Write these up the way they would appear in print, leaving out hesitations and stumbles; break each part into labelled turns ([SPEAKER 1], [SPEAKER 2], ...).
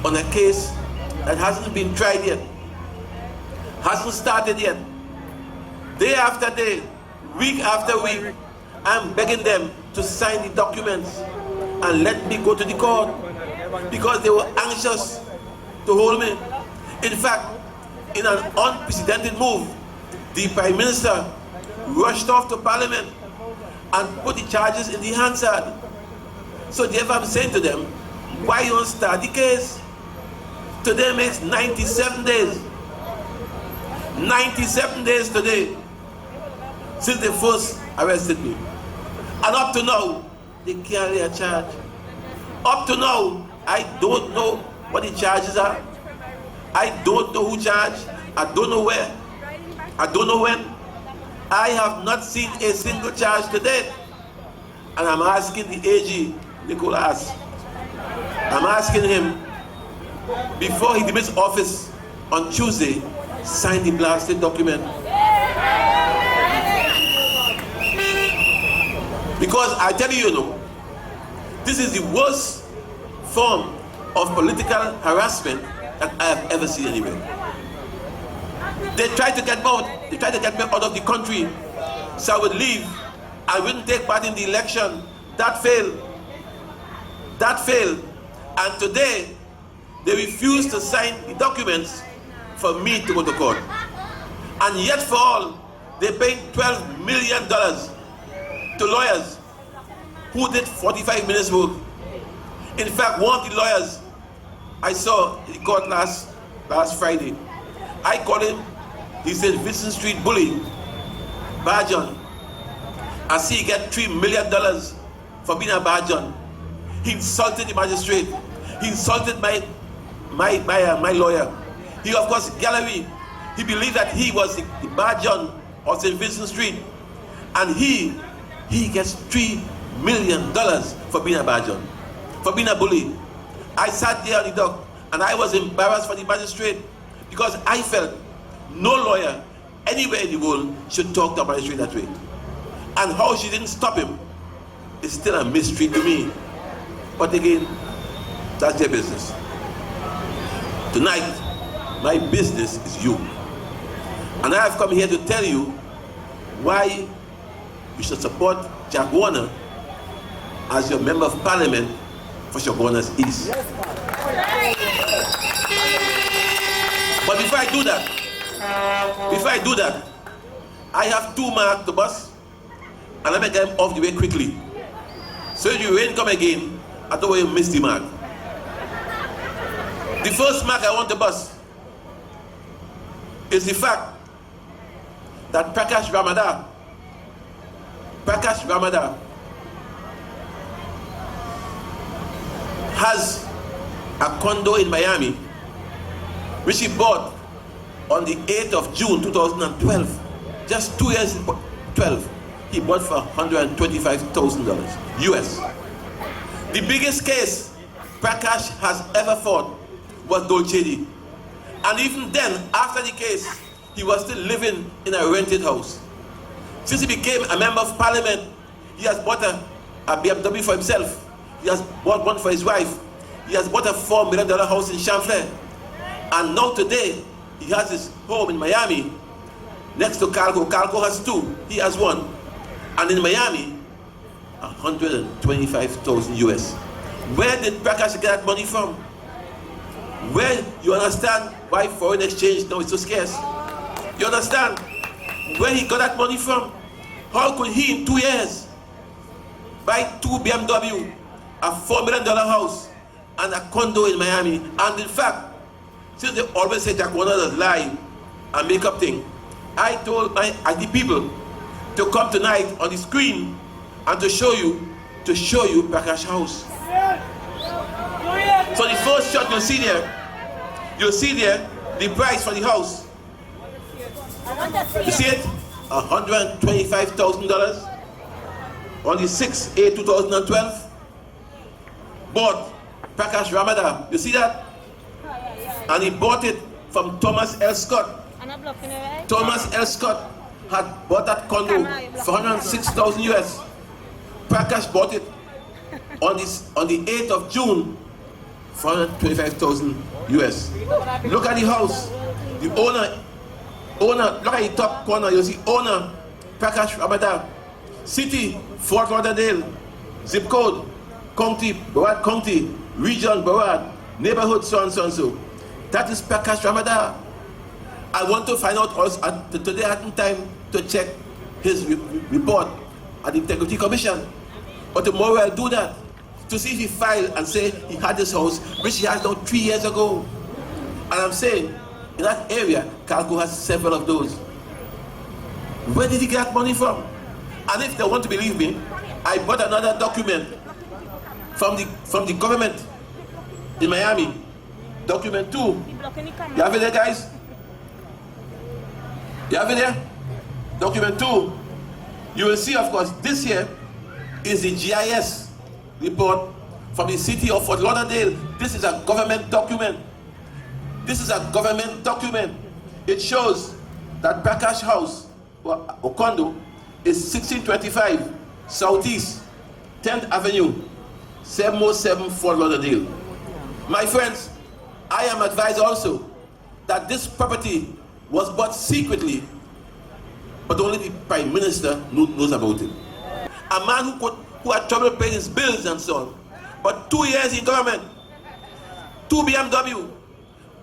[SPEAKER 1] on a case that hasn't been tried yet, hasn't started yet. Day after day, week after week, I'm begging them to sign the documents and let me go to the court because they were anxious to hold me. In fact, in an unprecedented move, the Prime Minister rushed off to Parliament and put the charges in the Hansard. So therefore I'm saying to them, why you don't start the case? Today makes 97 days. 97 days today since they first arrested me. And up to now, they can't lay a charge. Up to now, I don't know what the charges are. I don't know who charged. I don't know where. I don't know when. I have not seen a single charge to date. And I'm asking the AG, Nicholas, I'm asking him, before he demits office on Tuesday, sign the blasted document. Because I tell you, this is the worst form of political harassment that I have ever seen anywhere. They tried to get me out. They tried to get me out of the country, so I would leave. I wouldn't take part in the election. That failed. That failed. And today, they refuse to sign the documents for me to go to court. And yet for all, they paid $12 million to lawyers who did 45 minutes work. In fact, one of the lawyers I saw in the court last Friday, I called him, he said, Vincent Street bully, Bajan. I see he get $3 million for being a Bajan. He insulted the magistrate. He insulted my lawyer. He, of course, gallery. He believed that he was the Bajan of St. Vincent Street. And he gets $3 million for being a Bajan, for being a bully. I sat there on the dock and I was embarrassed for the magistrate because I felt no lawyer anywhere in the world should talk to a magistrate that way. And how she didn't stop him is still a mystery to me. But again, that's their business. Tonight, my business is you. And I have come here to tell you why you should support Chaguanas as your member of parliament for Chaguanas East. But before I do that, I have 2 marks to bust, and I make them off the way quickly. So if you rain come again, I don't want you to miss the mark. The first mark I want to bust is the fact that Prakash Ramadan has a condo in Miami, which he bought on the 8th of June 2012. Just 2 years, 12. He bought for $125,000 US. The biggest case Prakash has ever fought was Dolchedi. And even then, after the case, he was still living in a rented house. Since he became a member of parliament, he has bought a BMW for himself. He has bought one for his wife. He has bought a $4 million house in Champlain. And now today, he has his home in Miami, next to Calco. Calco has 2, he has 1. And in Miami, $125,000 US. Where did Prakash get that money from? Where, you understand why foreign exchange now is so scarce? You understand where he got that money from? How could he in 2 years buy 2 BMW, a $4 million house, and a condo in Miami? And in fact, since they always say Chaguanas does lie and make up things, I told the people to come tonight on the screen and to show you Prakash house. So the first shot you'll see there the price for the house. You see it? $125,000 on the 6/8/2012. Bought Prakash Ramadan. You see that? And he bought it from Thomas L. Scott. Thomas L. Scott had bought that condo for $106,000 US. Prakash bought it on the 8th of June $425,000 US. Look at the house. The owner, look at the top corner, you see owner, Prakash Rabada. City, Fort Lauderdale. Zip code, county, Broward County, region, Broward, neighborhood, so and so and so. That is Prakash Rabada. I want to find out also, today I had time to check his report at the Integrity Commission. But tomorrow I'll do that to see if he filed and say he had this house, which he has now 3 years ago. And I'm saying, in that area, Calco has several of those. Where did he get money from? And if they want to believe me, I bought another document from the government in Miami. Document 2. You have it there, guys? You have it there? Document 2. You will see, of course, this here is the GIS report from the city of Fort Lauderdale. This is a government document. This is a government document. It shows that Prakash House, or condo, is 1625 Southeast 10th Avenue, 707 Fort Lauderdale. My friends, I am advised also that this property was bought secretly, but only the Prime Minister knows about it. A man who had trouble paying his bills and so on. But 2 years in government, 2 BMW,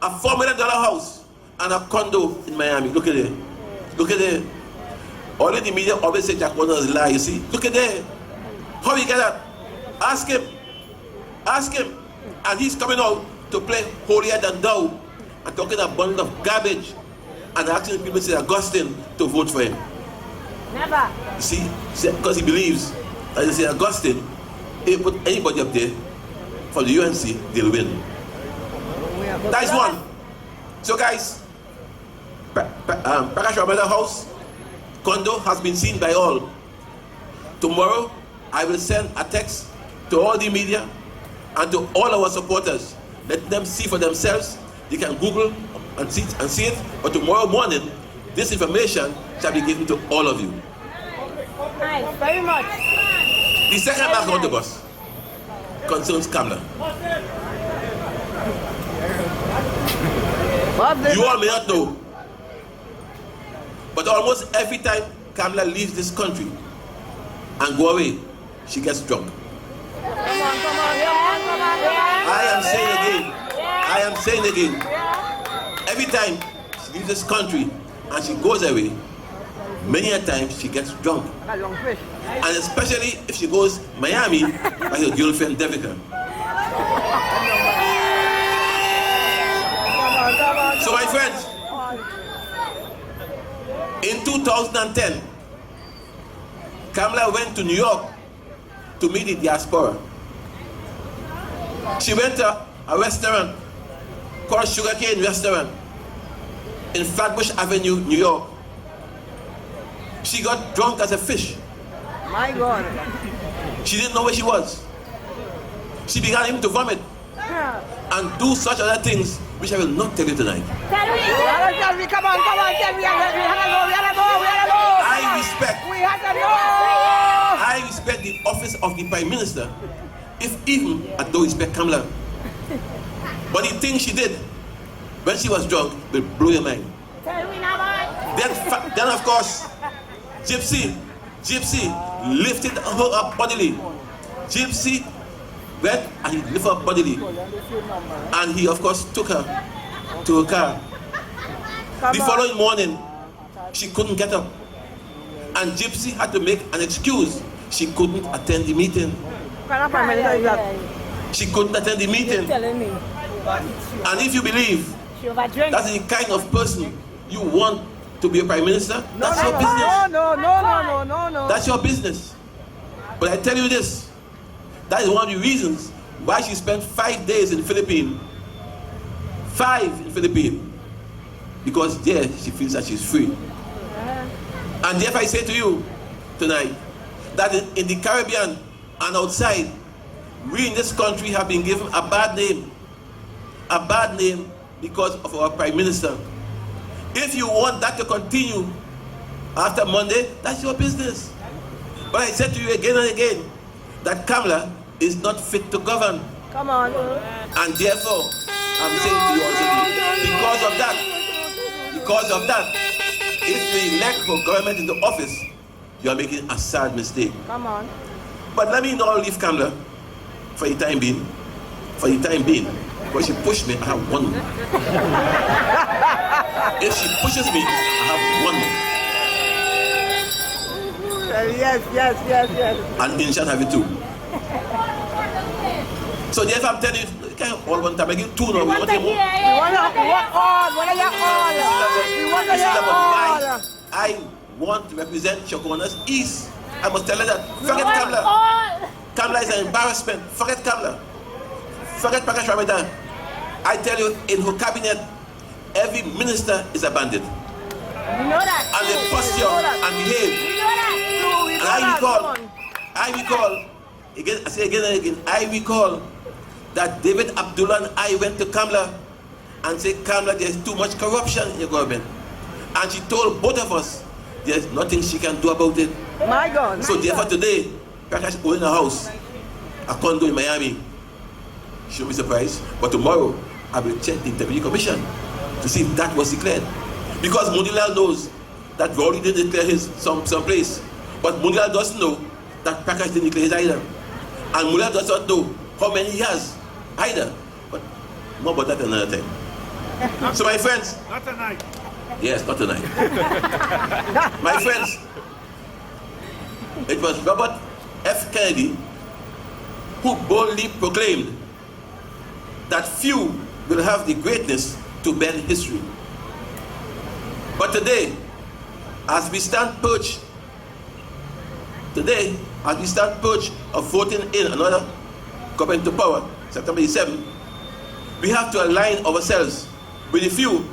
[SPEAKER 1] a $4 million house, and a condo in Miami. Look at it. Look at it. All the media always say Chaguanas lie, you see. Look at that. How you get that? Ask him. Ask him. And he's coming out to play holier than thou and talking a bundle of garbage and asking people, say Augustine, to vote for him.
[SPEAKER 2] Never.
[SPEAKER 1] See, because he believes, as they say, Augustine, if put anybody up there for the UNC, they'll win. That is one. So guys, Prakash Rabada House, condo has been seen by all. Tomorrow, I will send a text to all the media and to all our supporters. Let them see for themselves. They can Google and see it. But tomorrow morning, this information shall be given to all of you.
[SPEAKER 2] Nice, very much.
[SPEAKER 1] The second back on the bus concerns Kamla. You all may not know, but almost every time Kamla leaves this country and go away, she gets drunk. I am saying again, every time she leaves this country and she goes away, many a time she gets drunk. And especially if she goes Miami by her girlfriend Devika. So my friends, in 2010, Kamla went to New York to meet the diaspora. She went to a restaurant called Sugarcane Restaurant in Flatbush Avenue, New York. She got drunk as a fish.
[SPEAKER 3] My God.
[SPEAKER 1] She didn't know where she was. She began even to vomit and do such other things which I will not tell you tonight.
[SPEAKER 2] Tell me.
[SPEAKER 3] Come on, tell me. We gotta go.
[SPEAKER 1] I respect the office of the Prime Minister, if even I don't respect Kamla. But the thing she did when she was drunk will blow your mind.
[SPEAKER 2] Tell me now, boy.
[SPEAKER 1] Then of course, Gypsy lifted her up bodily. Gypsy went and he lifted her up bodily. And he of course took her to her car. The following morning, she couldn't get up. And Gypsy had to make an excuse. She couldn't attend the meeting. She couldn't attend the meeting.
[SPEAKER 2] Telling me.
[SPEAKER 1] And if you believe
[SPEAKER 2] She overdrank.
[SPEAKER 1] that's the kind of person you want to be a Prime Minister, that's your business.
[SPEAKER 3] No.
[SPEAKER 1] That's your business. But I tell you this, that is one of the reasons why she spent 5 days in the Philippines. 5 in the Philippines. Because there she feels that she's free. And therefore I say to you tonight, that in the Caribbean and outside, we in this country have been given a bad name. A bad name because of our Prime Minister. If you want that to continue after Monday, that's your business. But I said to you again and again that Kamla is not fit to govern.
[SPEAKER 3] Come on.
[SPEAKER 1] And therefore, I'm saying to you also, because of that, if we elect for government into office, you are making a sad mistake.
[SPEAKER 3] Come on.
[SPEAKER 1] But let me not leave Kamala for the time being. Because she pushed me, I have one more. If she pushes me, I have one more.
[SPEAKER 3] Yes.
[SPEAKER 1] And Inshan have it too. So therefore I'm telling you, you can't all one time. I give two now. We want more.
[SPEAKER 3] We want all.
[SPEAKER 1] I want to represent Chaguanas East. I must tell her that. Forget Kamala. Kamala is an embarrassment. Forget Kamala. Forget Prakash Ramadan. I tell you, in her cabinet, every minister is a bandit.
[SPEAKER 2] You know that.
[SPEAKER 1] And they posture and behave.
[SPEAKER 2] You know that.
[SPEAKER 1] And I recall, again, I say again and again, I recall that David Abdullah and I went to Kamala and said, Kamala, there's too much corruption in your government. And she told both of us, there's nothing she can do about it.
[SPEAKER 3] My God.
[SPEAKER 1] So therefore today, Prakash owning a house, a condo in Miami. She'll be surprised. But tomorrow, I will check the Integrity Commission to see if that was declared. Because Mundilal knows that Rowley didn't declare his some place. But Mundilal doesn't know that Prakash didn't declare his either. And Mundilal does not know how many he has either. But more about that another time. So my friends.
[SPEAKER 4] Not tonight.
[SPEAKER 1] Yes, not tonight. My friends, it was Robert F. Kennedy who boldly proclaimed that few will have the greatness to bend history. But today, as we stand perched of voting in another government to power, September 7, we have to align ourselves with the few,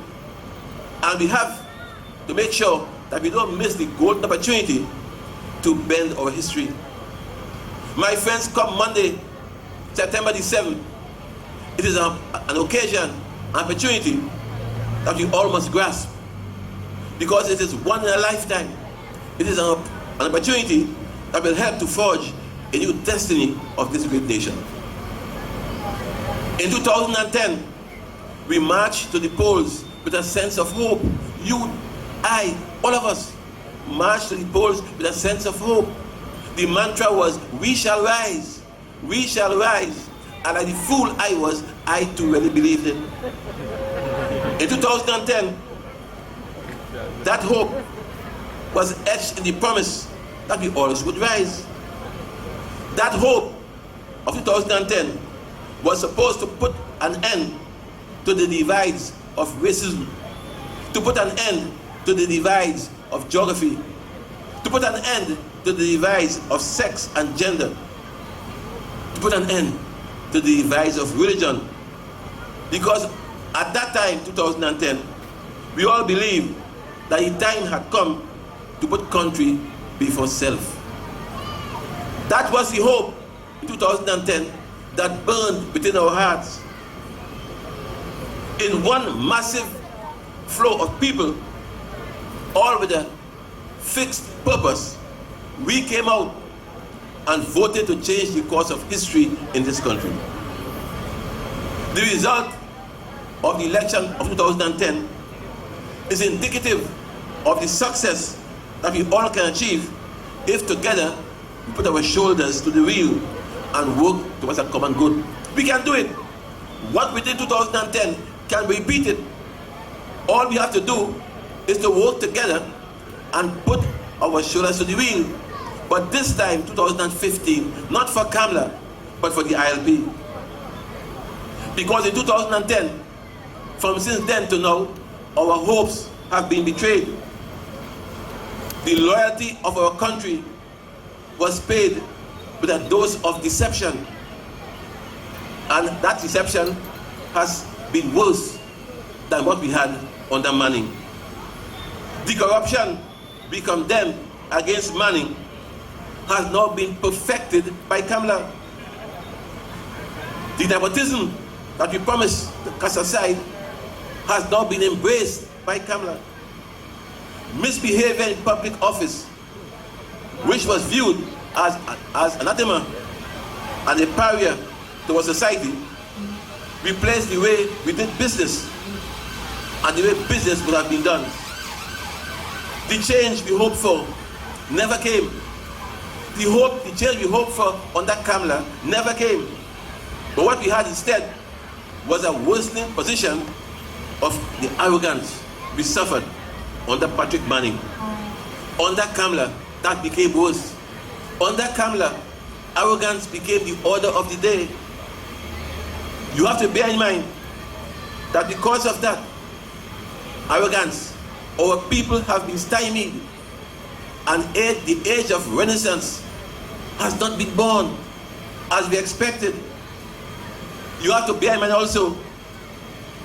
[SPEAKER 1] and we have to make sure that we don't miss the golden opportunity to bend our history. My friends, come Monday, September 7th, it is an occasion, an opportunity that we all must grasp, because it is one in a lifetime. It is an opportunity that will help to forge a new destiny of this great nation. In 2010, we marched to the polls with a sense of hope. You, I, all of us marched to the polls with a sense of hope. The mantra was, we shall rise, we shall rise. And like the fool I was, I too really believed it. In 2010, that hope was etched in the promise that we always would rise. That hope of 2010 was supposed to put an end to the divides of racism, to put an end to the divides of geography, to put an end to the divides of sex and gender, to put an end to the divides of religion. Because at that time, 2010, we all believed that the time had come to put country before self. That was the hope in 2010 that burned within our hearts. In one massive flow of people, all with a fixed purpose, we came out and voted to change the course of history in this country. The result of the election of 2010 is indicative of the success that we all can achieve if together we put our shoulders to the wheel and work towards a common good. We can do it. What we did in 2010 can be repeated. All we have to do is to work together and put our shoulders to the wheel. But this time, 2015, not for Kamala, but for the ILP. Because in 2010, from since then to now, our hopes have been betrayed. The loyalty of our country was paid with a dose of deception. And that deception has been worse than what we had under Manning. The corruption we condemned against Manning has now been perfected by Kamala. The nepotism that we promised to cast aside has now been embraced by Kamala. Misbehavior in public office, which was viewed as anathema and a pariah to our society replaced the way we did business and the way business would have been done. The change we hoped for never came. The change we hoped for under Kamala never came. But what we had instead was a worsening position of the arrogance we suffered under Patrick Manning. Under Kamala, that became worse. Under Kamala, arrogance became the order of the day. You have to bear in mind that because of that arrogance, our people have been stymied, and the age of Renaissance has not been born as we expected. You have to bear in mind also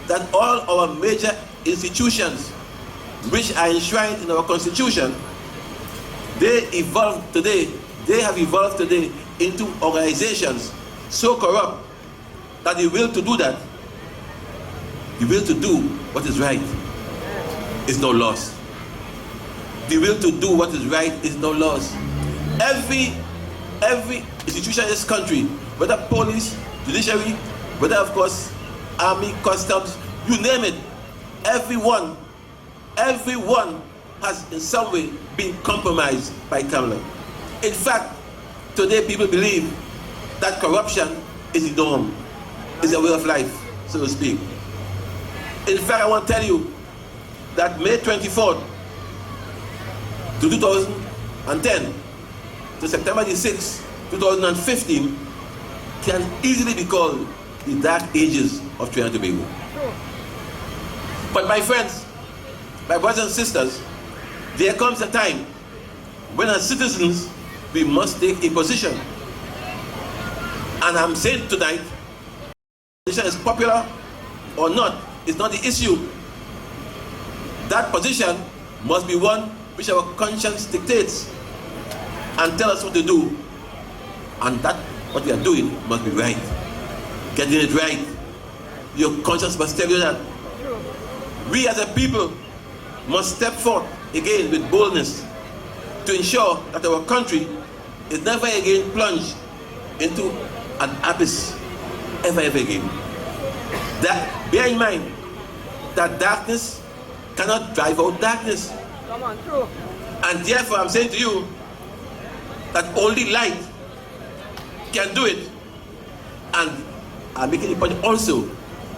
[SPEAKER 1] that all our major institutions, which are enshrined in our Constitution, they have evolved today into organizations so corrupt that the will to do that, the will to do what is right, is no loss. The will to do what is right is no loss. Every institution in this country, whether police, judiciary, whether of course army, customs, you name it, everyone has in some way been compromised by Kamala. In fact, today people believe that corruption is the norm, is a way of life, so to speak. In fact, I want to tell you that May 24th to 2010 to September the 6th, 2015 can easily be called the dark ages of Trinidad and Tobago. But my friends, my brothers and sisters, there comes a time when as citizens we must take a position. And I'm saying tonight, position is popular or not, is not the issue. That position must be one which our conscience dictates and tell us what to do. And that what we are doing must be right. Getting it right. Your conscience must tell you that. We as a people must step forth again with boldness to ensure that our country is never again plunged into an abyss ever again. That, bear in mind that darkness cannot drive out darkness.
[SPEAKER 3] Come on, true.
[SPEAKER 1] And therefore I'm saying to you that only light can do it. And I'm making a point also,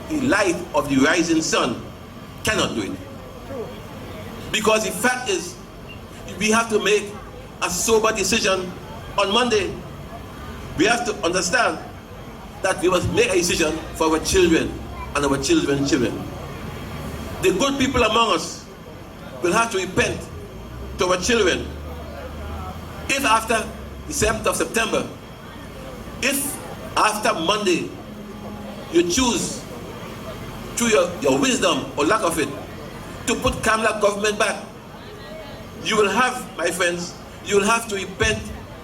[SPEAKER 1] the light of the rising sun cannot do it.
[SPEAKER 3] True.
[SPEAKER 1] Because the fact is, we have to make a sober decision on Monday. We have to understand that we must make a decision for our children and our children's children. The good people among us will have to repent to our children. If after the 7th of September, if after Monday, you choose through your wisdom or lack of it to put Kamala government back, you will have, my friends, you will have to repent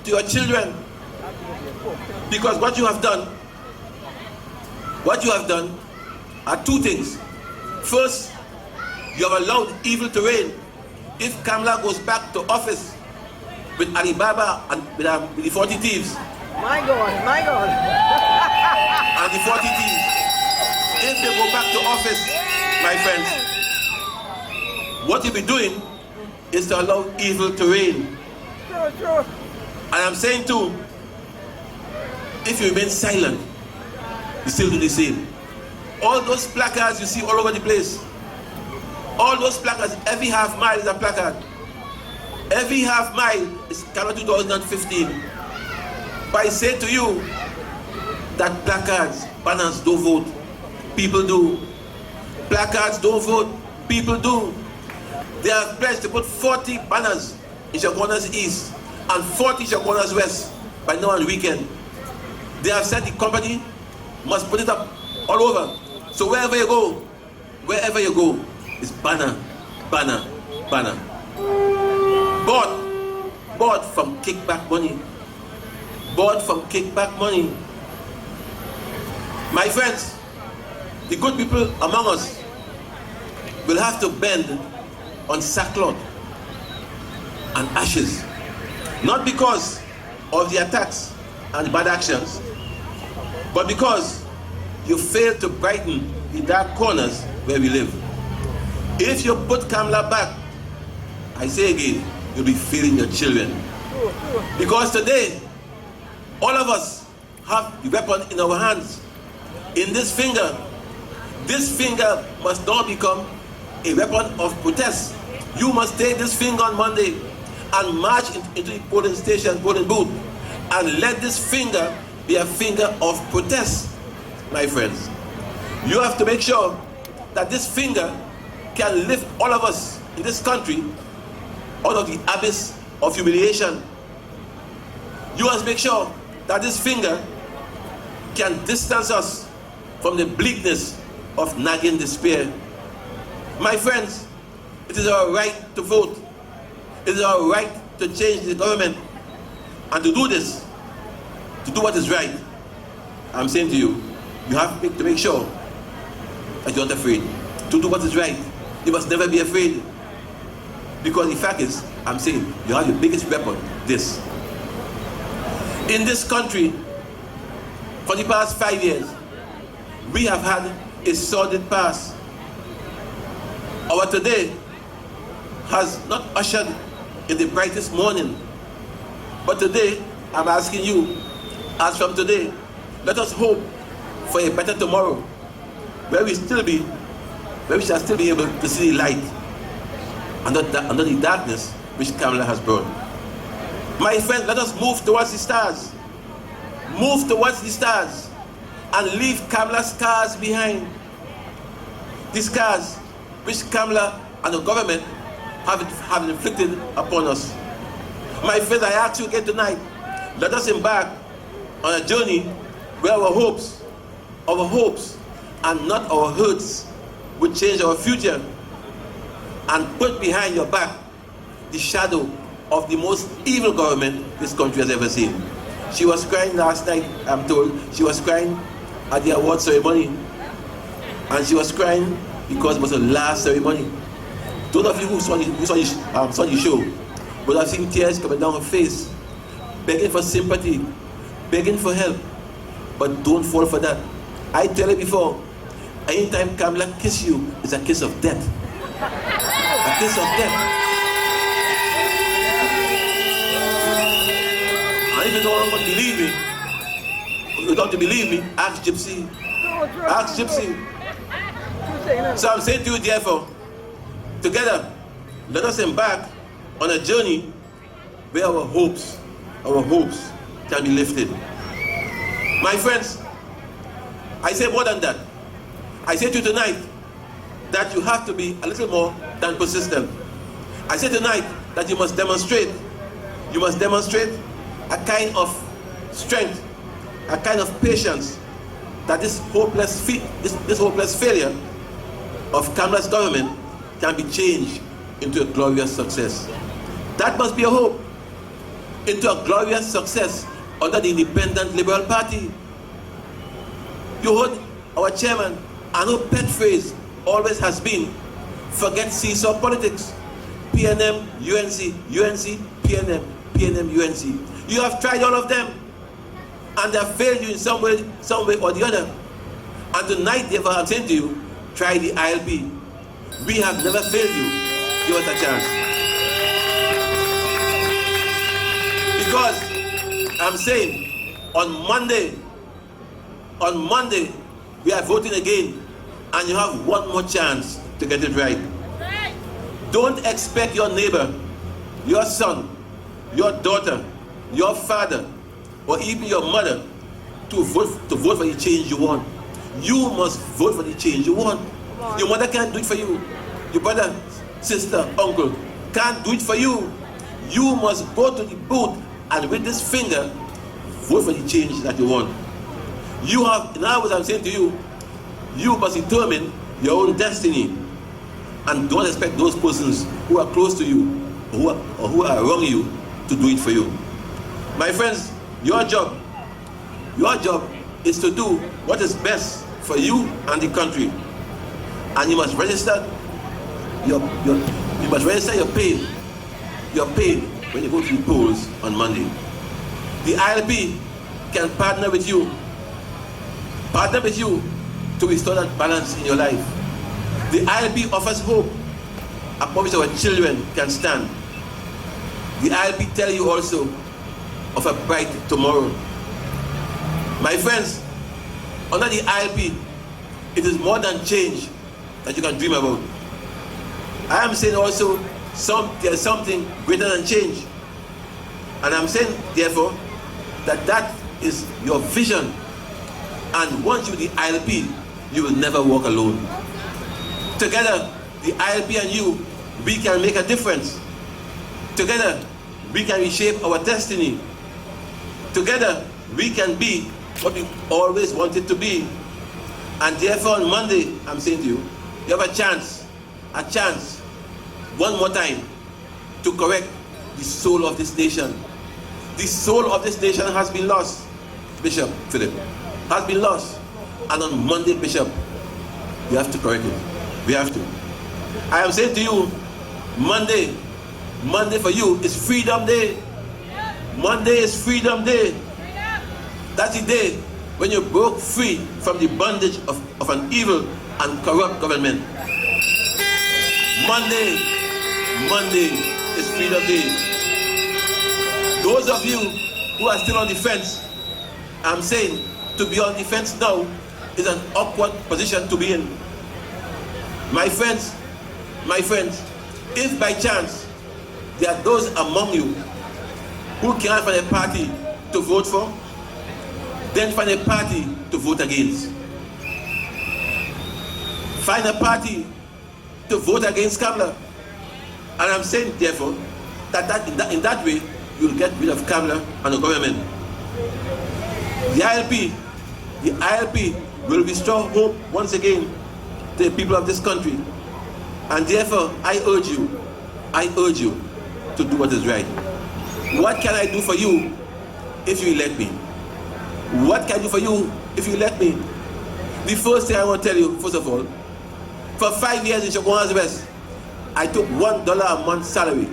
[SPEAKER 1] to your children. Because what you have done are two things. First, you have allowed evil to reign. If Kamala goes back to office with Alibaba and with the 40 thieves,
[SPEAKER 3] My God.
[SPEAKER 1] and the 40 thieves, if they go back to office, my friends, what you'll be doing is to allow evil to reign.
[SPEAKER 3] True.
[SPEAKER 1] And I'm saying too, if you remain silent, you still do the same. All those placards you see all over the place, all those placards, every half mile is a placard. Every half mile is Kamala 2015. But I say to you that placards, banners don't vote, people do. Placards don't vote, people do. They have pledged to put 40 banners in Chaguanas East and 40 Chaguanas West by now on weekend. They have said the company must put it up all over. So wherever you go, it's banner. Bought from kickback money. My friends, the good people among us will have to bend on sackcloth and ashes, not because of the attacks and bad actions, but because you failed to brighten the dark corners where we live. If you put Kamala back, I say again, you'll be failing your children. Because today, all of us have the weapon in our hands. In this finger must now become a weapon of protest. You must take this finger on Monday and march into the polling station, polling booth, and let this finger be a finger of protest, my friends. You have to make sure that this finger can lift all of us in this country out of the abyss of humiliation. You must make sure that this finger can distance us from the bleakness of nagging despair. My friends, it is our right to vote. It is our right to change the government. And to do this, to do what is right, I'm saying to you, you have to make sure that you're not afraid. To do what is right, you must never be afraid. Because the fact is, I'm saying, you have your biggest weapon, this. In this country, for the past 5 years, we have had a sordid past. Our today has not ushered in the brightest morning. But today, I'm asking you, as from today, let us hope for a better tomorrow, where we shall still be able to see the light under the darkness which Kamala has brought. My friends, let us move towards the stars. Move towards the stars and leave Kamala's scars behind. The scars which Kamala and the government have inflicted upon us. My friends, I ask you again tonight, let us embark on a journey where our hopes and not our hurts will change our future, and put behind your back the shadow of the most evil government this country has ever seen. She was crying last night, I'm told. She was crying at the award ceremony. And she was crying because it was her last ceremony. Those of you who saw the show would have seen tears coming down her face, begging for sympathy, begging for help. But don't fall for that. I tell you before, anytime Kamala kisses you, it's a kiss of death. A kiss of death. And if you don't want to believe me, you don't believe me, ask Gypsy. Ask Gypsy. So I'm saying to you, therefore, together, let us embark on a journey where our hopes can be lifted. My friends, I say more than that. I say to you tonight that you have to be a little more than persistent. I say tonight that you must demonstrate a kind of strength, a kind of patience, that this hopeless failure of Kamala's government can be changed into a glorious success. That must be a hope, into a glorious success under the Independent Liberal Party. You heard our chairman, and our pet phrase always has been, forget seesaw politics. PNM, UNC, UNC, PNM, PNM, UNC. You have tried all of them, and they have failed you in some way or the other. And tonight, therefore, I'm saying to you, try the ILP. We have never failed you. Give us a chance. Because I'm saying, on Monday, we are voting again, and you have one more chance to get it right. Don't expect your neighbor, your son, your daughter, your father, or even your mother to vote for the change you want. You must vote for the change you want. Your mother can't do it for you. Your brother, sister, uncle can't do it for you. You must go to the booth and with this finger, vote for the change that you want. You have, now what I'm saying to you, you must determine your own destiny, and don't expect those persons who are close to you or who are around you to do it for you. My friends, your job is to do what is best for you and the country. And you must register your pain when you go to the polls on Monday. The ILP can partner with you partner with you to restore that balance in your life. The ILP offers hope upon which our children can stand. The ILP tell you also of a bright tomorrow. My friends, under the ILP, it is more than change that you can dream about. I am saying also there's something greater than change. And I'm saying, therefore, that is your vision. And once you're the ILP, you will never walk alone. Together, the ILP and you, we can make a difference. Together, we can reshape our destiny. Together, we can be what we always wanted to be. And therefore, on Monday, I'm saying to you, you have a chance, one more time, to correct the soul of this nation. The soul of this nation has been lost, Bishop Philip, has been lost. And on Monday, Bishop, we have to correct it. We have to. I am saying to you, Monday for you is Freedom Day. Monday is Freedom Day. That's the day when you broke free from the bondage of an evil and corrupt government. Monday is Freedom Day. Those of you who are still on the fence, I'm saying to be on the fence now is an awkward position to be in. My friends, if by chance there are those among you who cannot find a party to vote for, then find a party to vote against. Find a party to vote against Kamala. And I'm saying, therefore, that in that way, you'll get rid of Kamala and the government. The ILP will restore hope once again to the people of this country. And therefore, I urge you to do what is right. What can I do for you if you elect me? What can I do for you if you elect me? The first thing I want to tell you, first of all, for 5 years in Chaguanas West, I took $1 a month salary.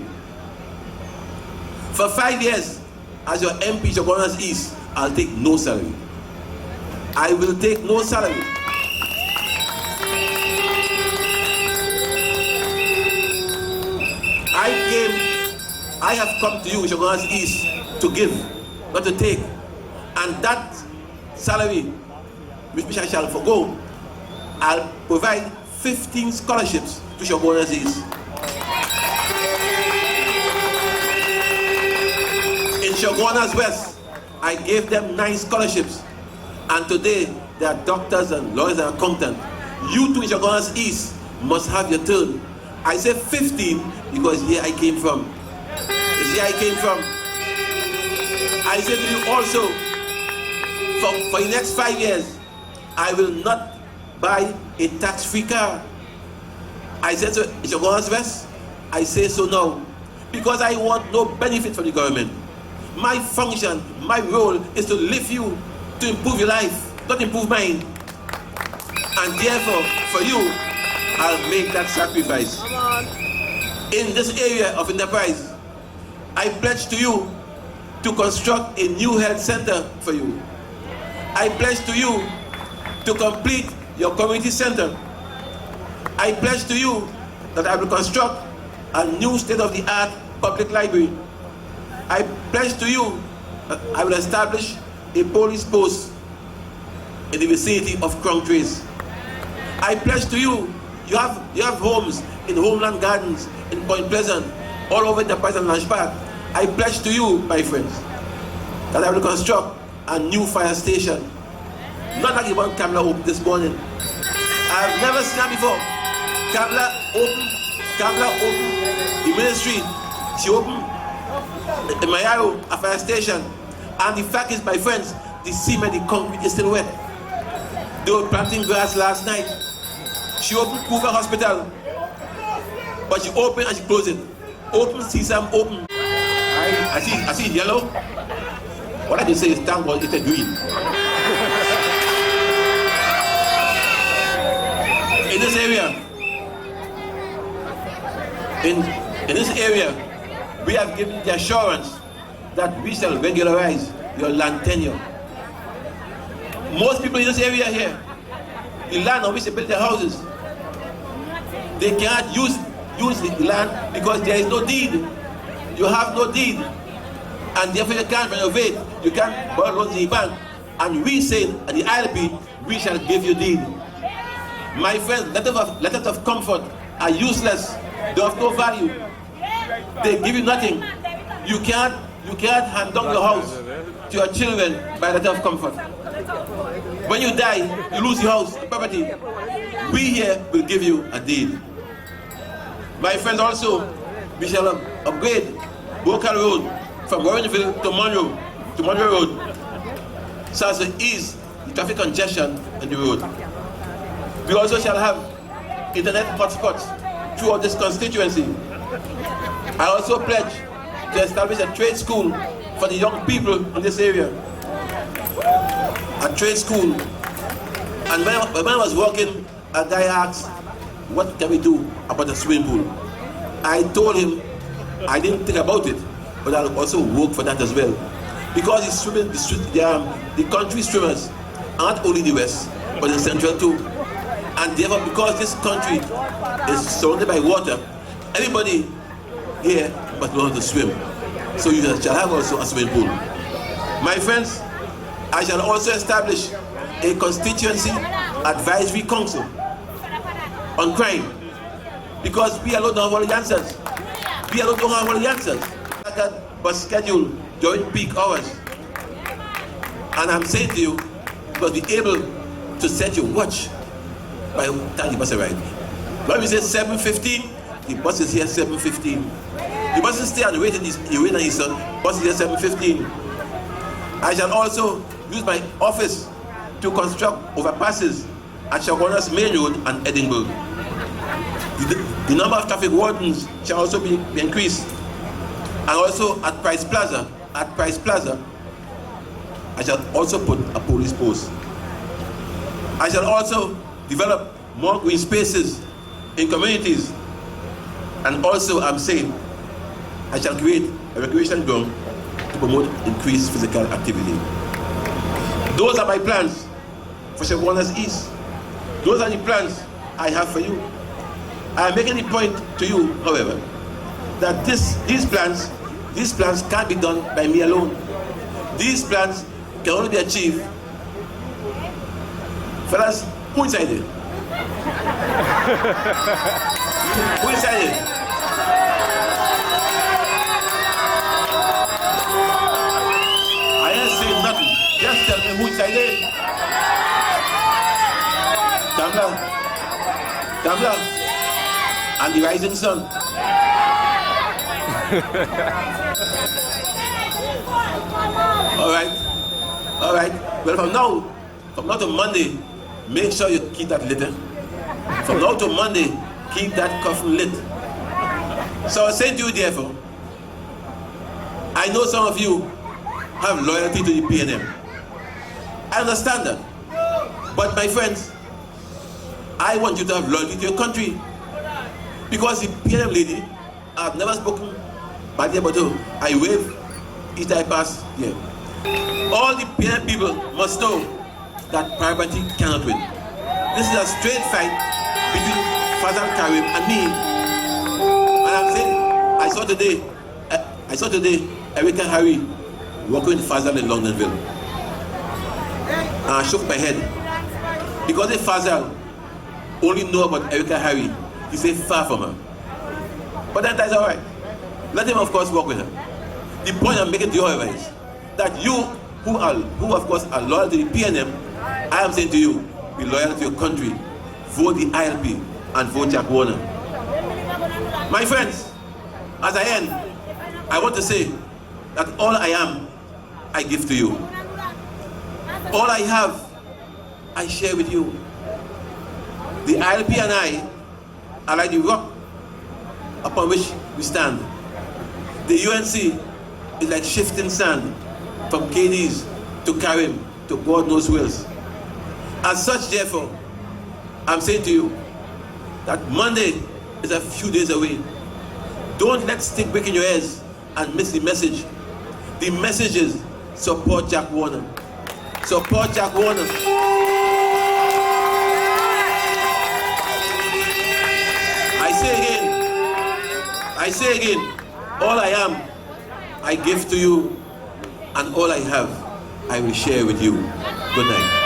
[SPEAKER 1] For 5 years, as your MP Chaguanas East, I'll take no salary. I will take no salary. I have come to you, Chaguanas East, to give, not to take. And that salary, which I shall forgo, I'll provide 15 scholarships to Chaguanas East. In Chaguanas West, I gave them 9 scholarships. And today, they are doctors and lawyers and accountants. You too in Chaguanas East must have your turn. I say 15 because here I came from. It's here I came from. I say to you also, for the next 5 years, I will not buy a tax-free car. I said so in Chaguanas West, I say so now, because I want no benefit from the government. My function, my role is to lift you, to improve your life, not improve mine. And therefore, for you, I'll make that sacrifice. In this area of enterprise, I pledge to you to construct a new health center for you. I pledge to you to complete your community center. I pledge to you that I will construct a new state-of-the-art public library. I pledge to you that I will establish a police post in the vicinity of Crown Trace. I pledge to you, you have homes in Homeland Gardens, in Point Pleasant, all over the Enterprise and Launch Park. I pledge to you, my friends, that I will construct a new fire station. Not like the one Kamala opened this morning. I have never seen that before. Kamala opened the ministry. She opened in Mayaro, a fire station. And the fact is, my friends, the cement, the concrete is still wet. They were planting grass last night. She opened Cougar Hospital, but she opened and she closed it. Open, sesame, open. I see yellow. What I can say is thank God it's a green. In this area, in this area, we have given the assurance that we shall regularize your land tenure. Most people in this area here, the land on which they build their houses, they cannot use the land because there is no deed. You have no deed, and therefore you can't renovate. You can't borrow loans in the bank. And we say at the ILP, we shall give you deed. My friends, letters of comfort are useless. They have no value. They give you nothing. You can't hand down your house to your children by letter of comfort. When you die, you lose your house, the property. We here will give you a deed. My friends, also, we shall upgrade Bocal Road from Warrenville to Monroe Road, so as to ease the traffic congestion on the road. We also shall have internet hotspots throughout this constituency. I also pledge to establish a trade school for the young people in this area. A trade school. And when I was working, a guy asked, what can we do about the swimming pool? I told him, I didn't think about it, but I'll also work for that as well. Because the country swimmers aren't only in the West, but in Central too. And therefore, because this country is surrounded by water, everybody here must know how to swim. So you shall have also a swimming pool. My friends, I shall also establish a constituency advisory council on crime. Because we alone don't have all the answers. We alone don't have all the answers. But schedule during peak hours. And I'm saying to you, you must be able to set your watch by the time the bus arrives. When we say 7:15, the bus is here 7:15. The bus is stay and wait in the sun, bus is here 7:15. I shall also use my office to construct overpasses at Chaguanas Main Road and Edinburgh. The number of traffic wardens shall also be increased. And also at Price Plaza, I shall also put a police post. I shall also develop more green spaces in communities. And also, I'm saying, I shall create a recreation ground to promote increased physical activity. Those are my plans for Chaguanas East. Those are the plans I have for you. I am making the point to you, however, that these plans can't be done by me alone. These plans can only be achieved. Fellas, who inside it? Who inside it? I ain't saying nothing. Just tell me who inside it. Damla. And the rising sun. All right. Well, from now to Monday, make sure you keep that lit. From now to Monday, keep that coffin lit. So I say to you, therefore, I know some of you have loyalty to the PNM. I understand that. But my friends, I want you to have loyalty to your country. Because the PNM lady, I've never spoken badly about her. I wave each time I pass here. All the PNM people must know that priority cannot win. This is a straight fight between Fazal Karim and me. And I'm saying, I saw today Erica Harry walking with Fazal in Londonville. And I shook my head. Because if Fazal only know about Erica Harry, he say far from her. But that's all right. Let him, of course, work with her. The point I'm making to you, however, is that you, who of course are loyal to the PNM, I am saying to you, be loyal to your country, vote the ILP, and vote Chaguanas. My friends, as I end, I want to say that all I am, I give to you. All I have, I share with you. The ILP and I are like the rock upon which we stand. The UNC is like shifting sand from KDs to Karim to God knows who else. As such, therefore, I'm saying to you that Monday is a few days away. Don't let stick break in your ears and miss the message. The message is support Chaguanas. Support Chaguanas. I say again, all I am, I give to you, and all I have, I will share with you. Good night.